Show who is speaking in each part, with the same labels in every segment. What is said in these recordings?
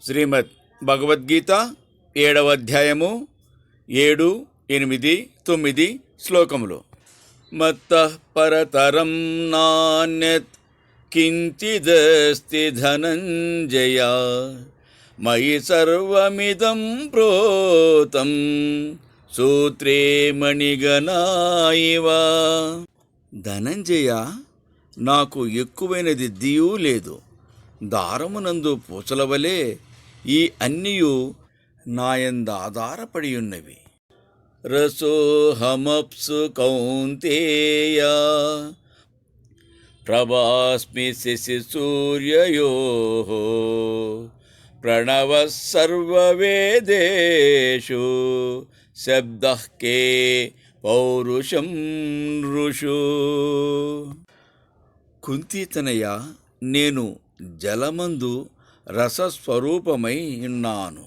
Speaker 1: శ్రీమద్ భగవద్గీత 7వ అధ్యాయము 7, 8, 9 శ్లోకములు. మత్తః పరతరం నాన్యత్ కించిదస్తి ధనంజయ మయి సర్వమిదం ప్రోతం సూత్రే మణిగణా ఇవ. ధనంజయ, నాకు ఎక్కువైనది దియూ లేదు. దారమునందు పూసలవలే ఈ అన్నియు నాయంద ఆధారపడి ఉన్నవి. రసోహమప్సు కౌంతేయ ప్రభాస్మి శశి సూర్యయోః ప్రణవ సర్వవేదేషు శబ్దః కే పౌరుషం ఋషు. కుంతీతనయ, నేను జలమందు రసస్వరూపమై ఉన్నాను.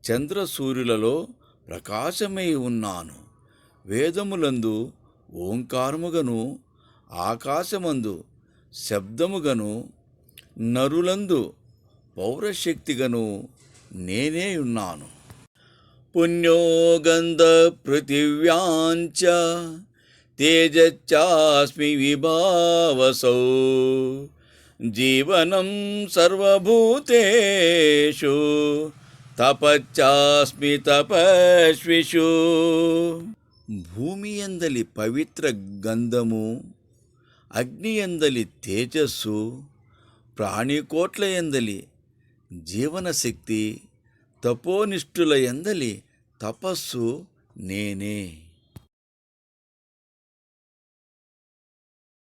Speaker 1: చంద్రసూర్యులలో ప్రకాశమై ఉన్నాను. వేదములందు ఓంకారముగను, ఆకాశమందు శబ్దముగను, నరులందు పౌరశక్తిగను నేనే ఉన్నాను. పుణ్యో గంధ పృథివ్యాంచ తేజశ్చాస్మి విభావసౌ జీవనం సర్వభూతేషు తపశ్చాస్మి తపస్విషు. భూమి యందలి పవిత్ర గంధము, అగ్ని యందలి తేజస్సు, ప్రాణికోట్ల యందలి జీవనశక్తి, తపోనిష్ఠుల యందలి తపస్సు నేనే.